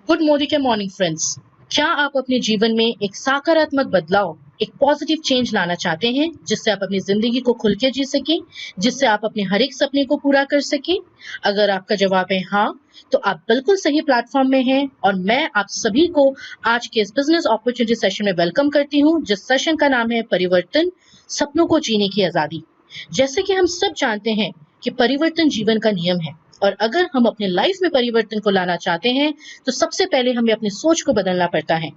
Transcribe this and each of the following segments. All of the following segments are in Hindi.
गुड मॉर्निंग के मॉर्निंग फ्रेंड्स। क्या आप अपने जीवन में एक सकारात्मक बदलाव, एक पॉजिटिव चेंज लाना चाहते हैं जिससे आप अपनी जिंदगी को खुल के जी सकें, जिससे आप अपने हर एक सपने को पूरा कर सकें? अगर आपका जवाब है हाँ, तो आप बिल्कुल सही प्लेटफॉर्म में हैं और मैं आप सभी को आज के इस बिजनेस अपॉर्चुनिटी सेशन में वेलकम करती हूँ, जिस सेशन का नाम है परिवर्तन, सपनों को जीने की आजादी। जैसे कि हम सब जानते हैं कि परिवर्तन जीवन का नियम है और अगर हम अपने लाइफ में परिवर्तन को लाना चाहते हैं तो सबसे पहले हमें अपनी सोच को बदलना पड़ता है।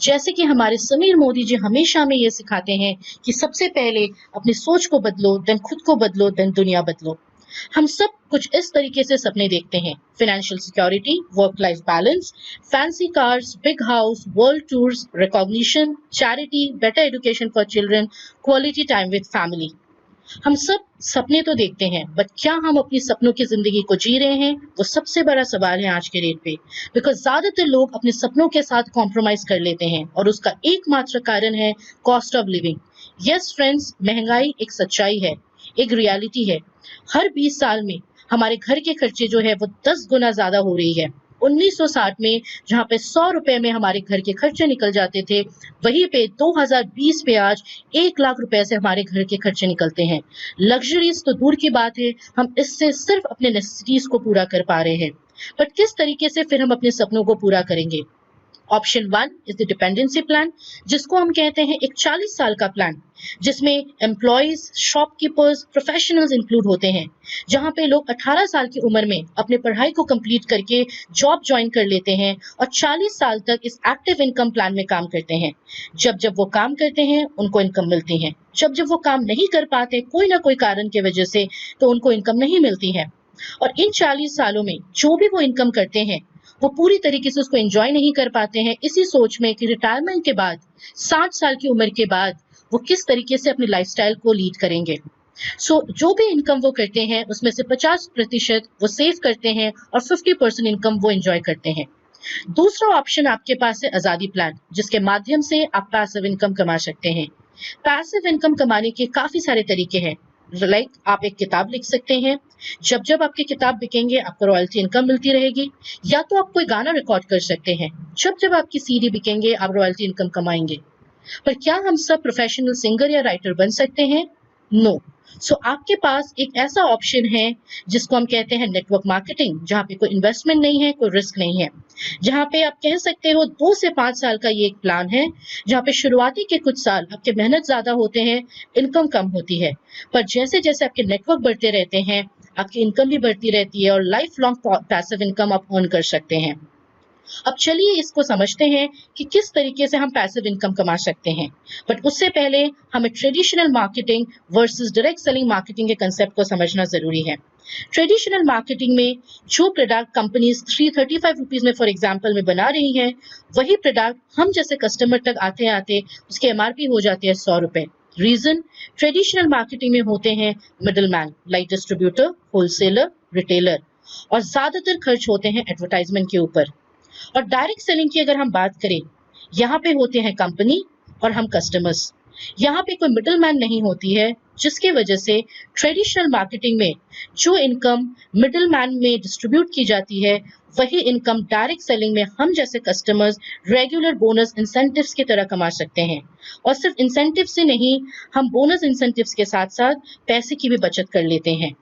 जैसे कि हमारे समीर मोदी जी हमेशा हमें ये सिखाते हैं कि सबसे पहले अपनी सोच को बदलो, देन खुद को बदलो, देन दुनिया बदलो। हम सब कुछ इस तरीके से सपने देखते हैं: financial security, work life balance, fancy cars, big house, world tours, recognition, charity, better education for children, quality time with family. हम सब सपने तो देखते हैं, बट क्या हम अपनी सपनों की जिंदगी को जी रहे हैं? वो सबसे बड़ा सवाल है आज के डेट पे। बिकॉज ज्यादातर लोग अपने सपनों के साथ कॉम्प्रोमाइज कर लेते हैं और उसका एकमात्र कारण है cost of living. Yes friends, महंगाई एक सच्चाई है, एक रियलिटी है। हर 20 साल में हमारे घर के खर्चे जो है वो 10 गुना ज्यादा हो रही है। 1960 में जहाँ पे 100 रुपए में हमारे घर के खर्चे निकल जाते थे, वहीं पे 2020 पे आज 1 लाख रुपए से हमारे घर के खर्चे निकलते हैं। लग्जरीज तो दूर की बात है, हम इससे सिर्फ अपने नेसेसिटीज को पूरा कर पा रहे हैं। बट किस तरीके से फिर हम अपने सपनों को पूरा करेंगे? Option 1 is the dependency plan, जिसको हम कहते हैं एक 40 साल का प्लान, जिसमें एम्प्लॉयज, शॉपकीपर्स, प्रोफेशनल्स इंक्लूड होते हैं। जहां पे लोग 18 साल की उम्र में अपने पढ़ाई को कंप्लीट करके जॉब ज्वाइन कर लेते हैं और 40 साल तक इस एक्टिव इनकम प्लान में काम करते हैं। जब जब वो काम करते हैं उनको इनकम मिलती है, जब जब वो काम नहीं कर पाते कोई ना कोई कारण की वजह से, तो उनको इनकम नहीं मिलती है। और इन 40 सालों में जो भी वो इनकम करते हैं वो पूरी तरीके से उसको एंजॉय नहीं कर पाते हैं, इसी सोच में कि रिटायरमेंट के बाद, 60 साल की उम्र के बाद, वो किस तरीके से अपनी लाइफस्टाइल को लीड करेंगे। जो भी इनकम वो करते हैं उसमें से 50% वो सेव करते हैं और 50% इनकम वो एंजॉय करते हैं। दूसरा ऑप्शन आपके पास है आजादी प्लान, जिसके माध्यम से आप पैसिव इनकम कमा सकते हैं। पैसिव इनकम कमाने के काफी सारे तरीके हैं। लाइक आप एक किताब लिख सकते हैं, जब जब आपकी किताब बिकेंगे आपको रॉयल्टी इनकम मिलती रहेगी। या तो आप कोई गाना रिकॉर्ड कर सकते हैं, जब जब आपकी सीडी बिकेंगे आप रॉयल्टी इनकम कमाएंगे। पर क्या हम सब प्रोफेशनल सिंगर या राइटर बन सकते हैं? नो। सो आपके पास एक ऐसा ऑप्शन है जिसको हम कहते हैं नेटवर्क मार्केटिंग, जहाँ पे कोई इन्वेस्टमेंट नहीं है, कोई रिस्क नहीं है। जहाँ पे आप कह सकते हो 2 से 5 साल का ये एक प्लान है, जहाँ पे शुरुआती के कुछ साल आपके मेहनत ज्यादा होते हैं, इनकम कम होती है। पर जैसे जैसे आपके नेटवर्क बढ़ते रहते हैं, आपकी इनकम भी बढ़ती रहती है और लाइफ लॉन्ग पैसिव इनकम आप अर्न कर सकते हैं। अब चलिए इसको समझते हैं कि किस तरीके से हम पैसिव इनकम कमा सकते हैं। बट उससे पहले हमें traditional marketing versus direct selling marketing के कंसेप्ट को समझना जरूरी है। ट्रेडिशनल मार्केटिंग में जो प्रोडक्ट कंपनीज 335 रुपीज में फॉर एग्जांपल में बना रही हैं, वही प्रोडक्ट हम जैसे कस्टमर तक आते आते उसके एमआरपी हो जाती है 100 रुपए। रीजन, ट्रेडिशनल मार्केटिंग में होते हैं middle man like distributor, wholesaler, retailer, और ज्यादातर खर्च होते हैं एडवर्टाइजमेंट के ऊपर। और डायरेक्ट सेलिंग की अगर हम बात करें, यहाँ पे होते हैं कंपनी और हम कस्टमर्स। यहाँ पे कोई मिडल मैन नहीं होती है, जिसकी वजह से ट्रेडिशनल मार्केटिंग में जो इनकम मिडल मैन में डिस्ट्रीब्यूट की जाती है, वही इनकम डायरेक्ट सेलिंग में हम जैसे कस्टमर्स रेगुलर बोनस इंसेंटिव्स की तरह कमा सकते हैं। और सिर्फ इंसेंटिव से नहीं, हम बोनस इंसेंटिव्स के साथ साथ पैसे की भी बचत कर लेते हैं।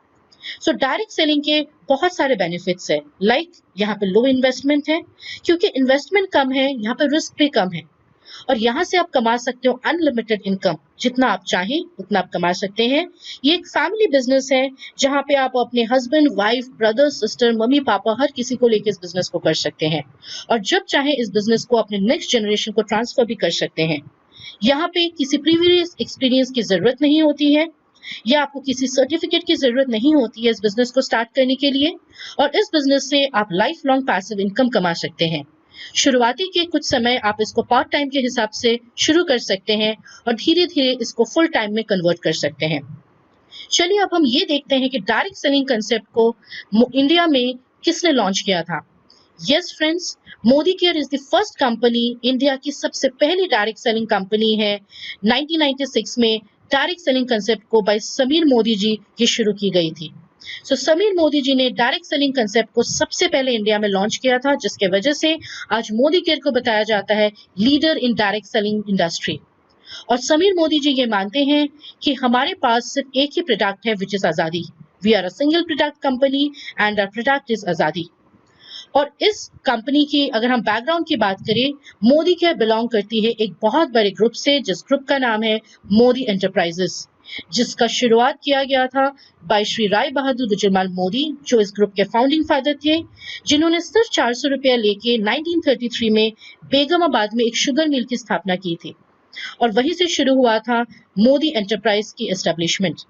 सो डायरेक्ट सेलिंग के बहुत सारे बेनिफिट्स है। लाइक यहाँ पे लो इन्वेस्टमेंट है, क्योंकि इन्वेस्टमेंट कम है, यहाँ पे रिस्क भी कम है। और यहाँ से आप कमा सकते हो अनलिमिटेड इनकम, जितना आप चाहें उतना आप कमा सकते हैं। ये एक फैमिली बिजनेस है, जहाँ पे आप अपने husband, wife, brother, sister, mummy, पापा, हर किसी को लेकर इस बिजनेस को कर सकते हैं। और जब चाहे इस बिजनेस को अपने नेक्स्ट जनरेशन को ट्रांसफर भी कर सकते हैं। यहाँ पे किसी प्रीवियस एक्सपीरियंस की जरूरत नहीं होती है, या आपको किसी सर्टिफिकेट की जरूरत नहीं होती है इस बिजनेस को स्टार्ट करने के लिए। और इस बिजनेस से आप लाइफ लॉन्ग पैसिव इनकम कमा सकते हैं। शुरुआती के कुछ समय आप इसको पार्ट टाइम के हिसाब से शुरू कर सकते हैं और धीरे धीरे इसको फुल टाइम में कन्वर्ट कर सकते हैं। चलिए अब हम ये देखते हैं कि डायरेक्ट सेलिंग कंसेप्ट को इंडिया में किसने लॉन्च किया था। Yes friends, Modi care is the first company, India की सबसे पहली डायरेक्ट सेलिंग कंपनी है। 1996 में डायरेक्ट सेलिंग कंसेप्ट को बाय समीर मोदी जी ये शुरू की गई थी। सो समीर मोदी जी ने डायरेक्ट सेलिंग कंसेप्ट को सबसे पहले इंडिया में लॉन्च किया था, जिसके वजह से आज मोदी केयर को बताया जाता है leader in direct selling industry. और समीर मोदी जी ये मानते हैं कि हमारे पास सिर्फ एक ही प्रोडक्ट है, विच इज आजादी। We are a single product company and our product is आजादी। और इस कंपनी की अगर हम बैकग्राउंड की बात करें, मोदी केयर बिलोंग करती है एक बहुत बड़े ग्रुप से, जिस ग्रुप का नाम है मोदी एंटरप्राइजेस, जिसका शुरुआत किया गया था बाय श्री राय बहादुर गुजरलाल मोदी, जो इस ग्रुप के फाउंडिंग फादर थे, जिन्होंने सिर्फ 400 रुपया लेके 1933 में बेगमाबाद में एक शुगर मिल की स्थापना की थी। और वहीं से शुरू हुआ था मोदी एंटरप्राइज की एस्टेब्लिशमेंट।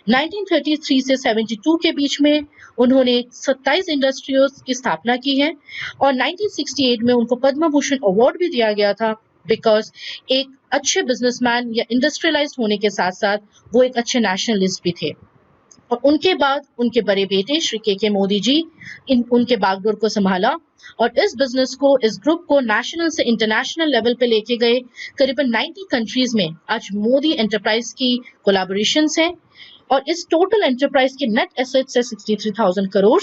1933 से 72 के बीच में उन्होंने 27 इंडस्ट्रीज की स्थापना की है और 1968 में उनको पद्म भूषण अवार्ड भी दिया गया था, बिकॉज एक अच्छे बिजनेसमैन या इंडस्ट्रियलाइज्ड होने के साथ साथ वो एक अच्छे नेशनलिस्ट भी थे। और उनके बाद उनके बड़े बेटे श्री के मोदी जी उनके बागडोर को संभाला और इस बिजनेस को, इस ग्रुप को नेशनल से इंटरनेशनल लेवल पे लेके गए। करीबन 90 कंट्रीज में आज मोदी एंटरप्राइज की कोलैबोरेशंस हैं और इस टोटल एंटरप्राइज के नेट एसेट्स है 63,000 करोड़।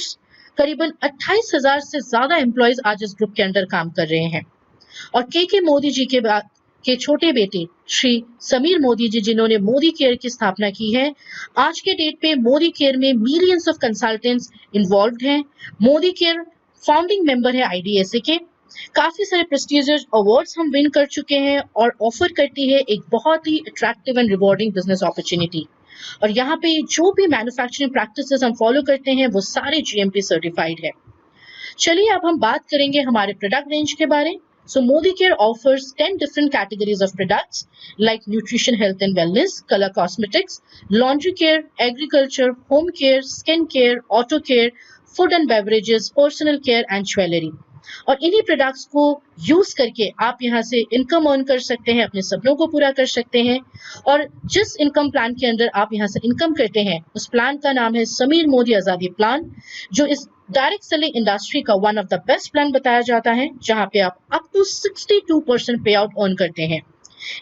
करीबन 28,000 से ज्यादा एम्प्लॉयज आज इस ग्रुप के अंडर काम कर रहे हैं। और के मोदी जी के छोटे बेटे श्री समीर मोदी जी, जिन्होंने मोदी केयर की स्थापना की है, आज के डेट पे मोदी केयर में मिलियंस ऑफ कंसल्टेंट्स इन्वॉल्व्ड हैं। मोदी केयर फाउंडिंग मेंबर है IDSA के। काफी सारे प्रेस्टिजियस अवार्ड्स हम विन कर चुके हैं और ऑफर करती है एक बहुत ही attractive and rewarding business opportunity. और यहाँ पे जो भी मैन्युफैक्चरिंग प्रैक्टिसेस हम फॉलो करते हैं वो सारे GMP सर्टिफाइड है। चलिए अब हम बात करेंगे हमारे प्रोडक्ट रेंज के बारे। So Modi Care offers 10 different categories of products like nutrition, health and wellness, color cosmetics, laundry care, agriculture, home care, skin care, auto care, food and beverages, personal care and jewelry. और इन्हीं प्रोडक्ट्स को यूज करके आप यहाँ से इनकम अर्न कर सकते हैं, अपने सपनों को पूरा कर सकते हैं। और जिस इनकम प्लान के अंदर आप यहाँ से इनकम करते हैं, उस प्लान का नाम है समीर मोदी आजादी प्लान, जो इस डायरेक्ट सेलिंग इंडस्ट्री का one of the best plan बताया जाता है, जहां पे आप अप टू 62% पे आउट अर्न करते हैं।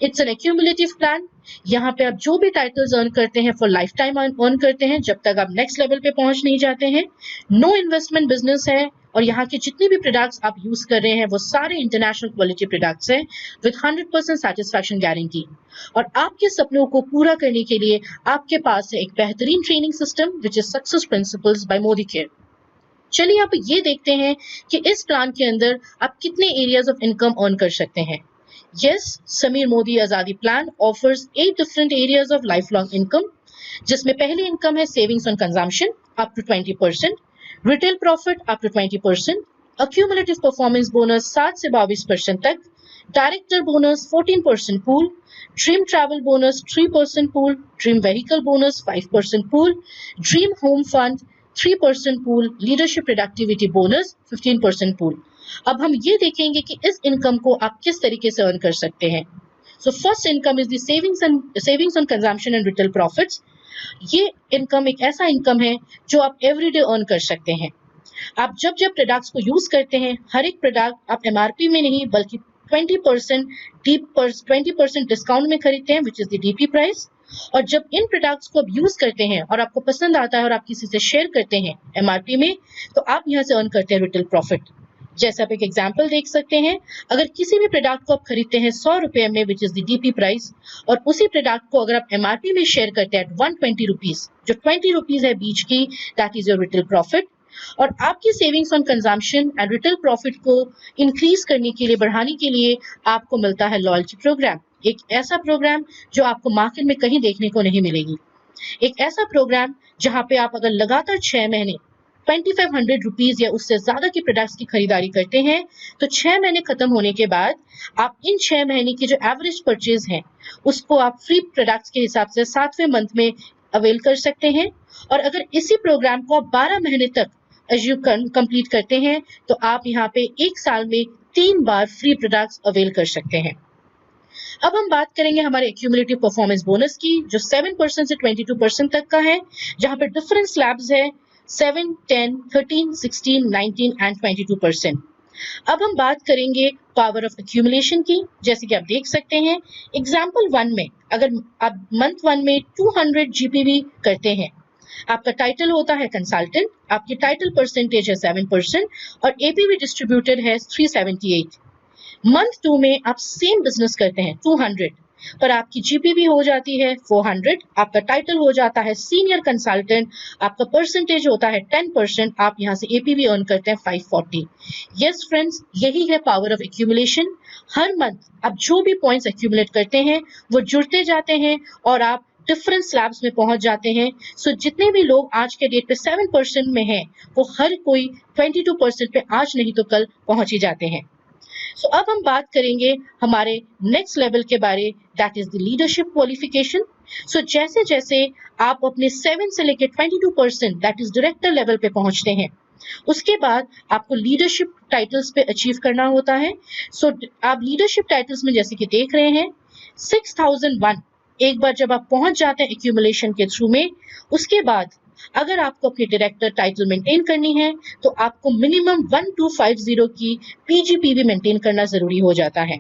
It's an accumulative plan. यहाँ पे आप जो भी टाइटल्स अर्न करते हैं फॉर लाइफ टाइम अर्न करते हैं, जब तक आप नेक्स्ट लेवल पे पहुंच नहीं जाते हैं। नो इन्वेस्टमेंट बिजनेस है और यहाँ के जितने भी प्रोडक्ट्स आप यूज कर रहे हैं वो सारे इंटरनेशनल क्वालिटी प्रोडक्ट्स हैं विद 100% सेटिस्फैक्शन गारंटी। और आपके सपनों को पूरा करने के लिए आपके पास है एक बेहतरीन training system which is success principles by Modicare. चलिए आप ये देखते हैं कि इस प्लान के अंदर आप कितने एरियाज ऑफ इनकम अर्न कर सकते हैं। Yes, Sameer Modi Azadi plan offers 8 different areas of lifelong income, जिसमें पहली इनकम है savings on consumption up to 20%, retail profit up to 20%, accumulative performance bonus 7 से 22% तक, director bonus 14% pool, dream travel bonus 3% pool, dream vehicle bonus 5% pool, dream home fund 3% pool, leadership productivity bonus 15% pool. अब हम ये देखेंगे कि इस इनकम को आप किस तरीके से अर्न कर सकते हैं। So first income is the savings on consumption and retail profits. ये इनकम एक ऐसा इनकम है जो आप एवरीडे अर्न कर सकते हैं। आप जब जब प्रोडक्ट्स को यूज करते हैं, हर एक प्रोडक्ट आप MRP में नहीं बल्कि 20% डिस्काउंट में खरीदते हैं, विच इज द DP प्राइस। और जब इन प्रोडक्ट्स को आप यूज करते हैं और आपको पसंद आता है और आप किसी से शेयर करते हैं MRP में, तो आप यहाँ से अर्न करते हैं रिटेल प्रॉफिट। जैसे आप एक एग्जांपल देख सकते हैं, अगर किसी भी प्रोडक्ट को आप खरीदते हैं 100 रुपए में, विच इज द DP प्राइस, और उसी प्रोडक्ट को अगर आप MRP में शेयर करते हैं 120 रुपीज, जो 20 रुपीज है बीच की, that is your retail profit. और आपकी savings on consumption and retail profit को इंक्रीज करने के लिए, बढ़ाने के लिए आपको मिलता है लॉयल्टी प्रोग्राम। एक ऐसा प्रोग्राम जो आपको मार्केट में कहीं देखने को नहीं मिलेगी। एक ऐसा प्रोग्राम जहां पे आप अगर लगातार 6 महीने 2500 रुपीज या उससे ज्यादा की प्रोडक्ट्स की खरीदारी करते हैं, तो 6 महीने खत्म होने के बाद आप इन 6 महीने की जो एवरेज परचेज है उसको आप फ्री प्रोडक्ट्स के हिसाब से 7वें मंथ में अवेल कर सकते हैं। और अगर इसी प्रोग्राम को आप 12 महीने तक कंप्लीट करते हैं, तो आप यहाँ पे एक साल में 3 बार फ्री प्रोडक्ट्स अवेल कर सकते हैं। अब हम बात करेंगे हमारे एक्यूमुलेटिव परफॉर्मेंस बोनस की, जो 7% से 22% तक का है, जहां पे डिफरेंट स्लैब्स है 7, 10, 13, 16, 19 एंड 22%। अब हम बात करेंगे पावर ऑफ एक्यूमुलेशन की। जैसे कि आप देख सकते हैं एग्जाम्पल 1 में, अगर आप मंथ 1 में 200 GPV करते हैं, आपका टाइटल होता है कंसल्टेंट, आपकी टाइटल परसेंटेज है 7% और एपीवी डिस्ट्रीब्यूटेड है 378। मंथ 2 में आप सेम बिजनेस करते हैं 200, पर आपकी जीपीवी हो जाती है 400, आपका टाइटल हो जाता है सीनियर कंसल्टेंट, आपका परसेंटेज होता है 10%, आप यहां से एपीवी अर्न करते हैं 540। यस फ्रेंड्स, यही है power of accumulation. Her month आप जो भी पॉइंट्स एक्यूमुलेट करते हैं वो जुड़ते जाते हैं और आप डिफरेंट स्लैब्स में पहुंच जाते हैं। सो जितने भी लोग आज के डेट पे 7% में हैं, वो हर कोई 22% पे आज नहीं तो कल पहुंच ही जाते हैं। सो अब हम बात करेंगे हमारे नेक्स्ट लेवल के बारे, that is the leadership qualification. So जैसे जैसे आप अपने 7 से लेकर 22% दैट इज डायरेक्टर लेवल पे पहुंचते हैं, उसके बाद आपको लीडरशिप टाइटल्स पे अचीव करना होता है। सो आप लीडरशिप टाइटल्स में जैसे कि देख रहे हैं 6001, एक बार जब आप पहुंच जाते हैं एक्यूमुलेशन के थ्रू में, उसके बाद अगर आपको अपनी डायरेक्टर टाइटल मेंटेन करनी है तो आपको मिनिमम 1250 की पीजीपीवी मेंटेन करना जरूरी हो जाता है।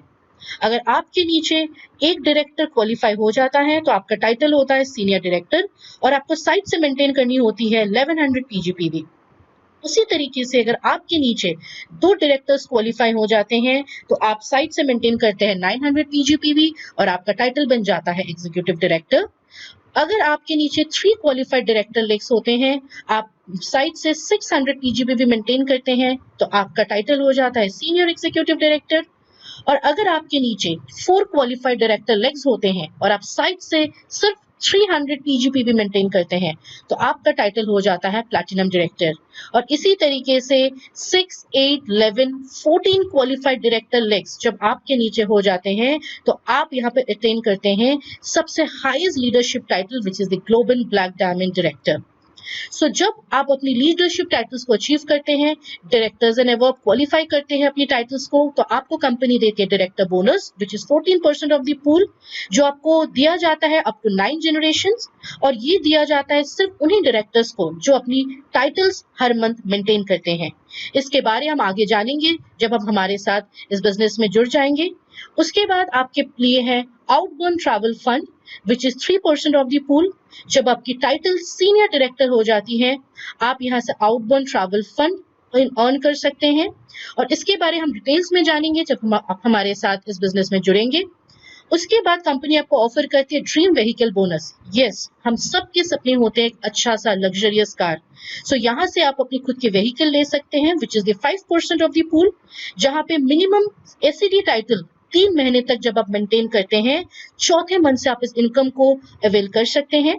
अगर आपके नीचे एक डायरेक्टर क्वालिफाई हो जाता है तो आपका टाइटल होता है सीनियर डायरेक्टर और आपको साइट से मेंटेन करनी होती है 1100 पीजीपीवी। उसी तरीके से अगर आपके नीचे 2 डायरेक्टर्स क्वालिफाई हो जाते हैं तो आप साइट से मेंटेन करते हैं 900 पीजीपीवी और आपका टाइटल बन जाता है एग्जीक्यूटिव डायरेक्टर। अगर आपके नीचे 3 क्वालिफाइड डायरेक्टर लेग्स होते हैं, आप साइट से 600 पीजीपीवी मेंटेन करते हैं तो आपका टाइटल हो जाता है सीनियर एग्जीक्यूटिव डायरेक्टर। और अगर आपके नीचे 4 क्वालिफाइड डायरेक्टर लेग्स होते हैं और आप साइट से सिर्फ 300 पीजीपीवी मेंटेन करते हैं तो आपका टाइटल हो जाता है प्लैटिनम डायरेक्टर। और इसी तरीके से 6, 8, 11, 14 क्वालिफाइड डायरेक्टर लेग्स जब आपके नीचे हो जाते हैं तो आप यहाँ पे अटेन करते हैं सबसे highest leadership title which is the global black diamond director. So जब आप अपनी लीडरशिप टाइटल्स को अचीव करते हैं, डायरेक्टर्स एंड अबव क्वालिफाई करते हैं अपनी टाइटल्स को, तो आपको कंपनी देती है director bonus which is 14% of the pool, जो आपको दिया जाता है अप टू 9 जनरेशंस। और ये दिया जाता है सिर्फ उन्हीं डायरेक्टर्स को जो अपनी टाइटल्स हर मंथ मेंटेन करते हैं। इसके बारे हम आगे जानेंगे जब आप हमारे साथ इस बिजनेस में जुड़ जाएंगे। उसके बाद आपके लिए है outbound travel fund which is 3% of the pool. जब आपकी टाइटल सीनियर डायरेक्टर हो जाती है, आप यहाँ से आउटबोर्न ट्रैवल फंड अर्न कर सकते हैं और इसके बारे हम डिटेल्स में जानेंगे जब आप हमारे साथ इस बिजनेस में जुड़ेंगे। उसके बाद कंपनी आपको ऑफर करती है ड्रीम व्हीकल बोनस। यस, हम सब के सपने होते हैं एक अच्छा सा लग्जरियस कार। सो यहाँ से आप अपनी खुद की व्हीकल ले सकते हैं विच is the 5% of the pool, जहाँ पे मिनिमम एसईडी टाइटल 3 महीने तक जब आप मेंटेन करते हैं, चौथे मंथ से आप इस इनकम को अवेल कर सकते हैं।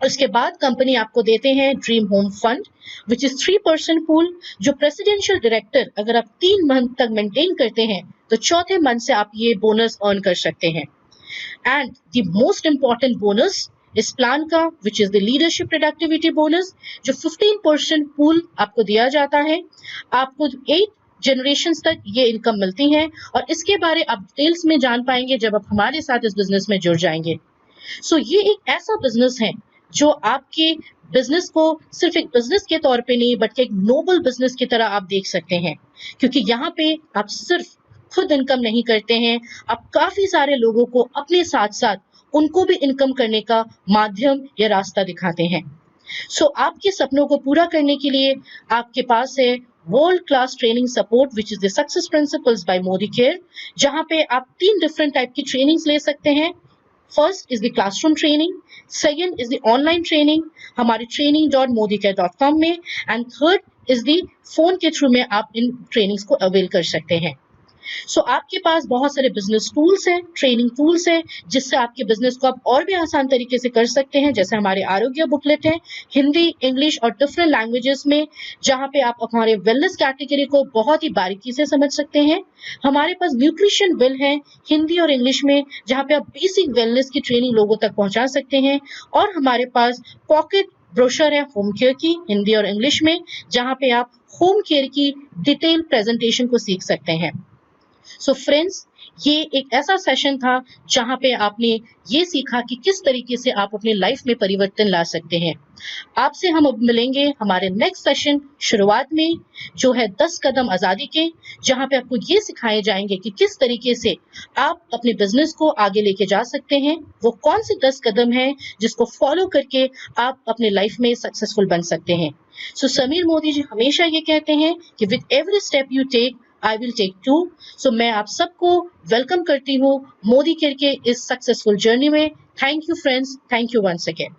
उसके बाद कंपनी आपको देते हैं dream home fund which is 3% pool, जो प्रेसिडेंशियल डायरेक्टर अगर आप 3 मंथ तक मेंटेन करते हैं तो चौथे मंथ से आप ये बोनस अर्न कर सकते हैं। And the most important bonus इस प्लान का विच is the leadership productivity bonus, जो 15% पूल आपको दिया जाता है। आपको 8 जनरेशंस तक ये इनकम मिलती है और इसके बारे आप डिटेल्स में जान पाएंगे जब आप हमारे साथ इस बिजनेस में जुड़ जाएंगे। सो ये एक ऐसा बिजनेस है जो आपके बिजनेस को सिर्फ एक बिजनेस के तौर पे नहीं बल्कि एक नोबल बिजनेस की तरह आप देख सकते हैं, क्योंकि यहाँ पे आप सिर्फ खुद इनकम नहीं करते हैं, आप काफी सारे लोगों को अपने साथ साथ उनको भी इनकम करने का माध्यम या रास्ता दिखाते हैं। सो आपके सपनों को पूरा करने के लिए आपके पास है world class training support which is the success principles by Modicare, जहां पे आप 3 डिफरेंट टाइप की ट्रेनिंग्स ले सकते हैं। First is the classroom training, second is the online training हमारे training.modicare.com में, and third is the phone के थ्रू में आप इन ट्रेनिंग्स को अवेल कर सकते हैं। सो आपके पास बहुत सारे बिजनेस टूल्स हैं, ट्रेनिंग टूल्स हैं, जिससे आपके बिजनेस को आप और भी आसान तरीके से कर सकते हैं। जैसे हमारे आरोग्य बुकलेट है हिंदी, इंग्लिश और डिफरेंट लैंग्वेजेस में, जहां पे आप हमारे वेलनेस कैटेगरी को बहुत ही बारीकी से समझ सकते हैं। हमारे पास न्यूट्रिशन बिल है हिंदी और इंग्लिश में, जहां पे आप बेसिक वेलनेस की ट्रेनिंग लोगों तक पहुंचा सकते हैं। और हमारे पास पॉकेट ब्रोशर है होम केयर की हिंदी और इंग्लिश में, जहां पे आप होम केयर की डिटेल प्रेजेंटेशन को सीख सकते हैं। सो फ्रेंड्स, ये एक ऐसा सेशन था जहां पे आपने ये सीखा कि किस तरीके से आप अपनी लाइफ में परिवर्तन ला सकते हैं। आपसे हम अब मिलेंगे हमारे नेक्स्ट सेशन शुरुआत में, जो है 10 कदम आजादी के, जहां पे आपको ये सिखाए जाएंगे कि किस तरीके से आप अपने बिजनेस को आगे लेके जा सकते हैं। वो कौन से 10 कदम हैं जिसको फॉलो करके आप अपने लाइफ में सक्सेसफुल बन सकते हैं। सो समीर मोदी जी हमेशा ये कहते हैं कि with every step you take I will take two. So मैं आप सबको वेलकम करती हूँ मोदी केयर के इस सक्सेसफुल जर्नी में। Thank you friends, thank you once again.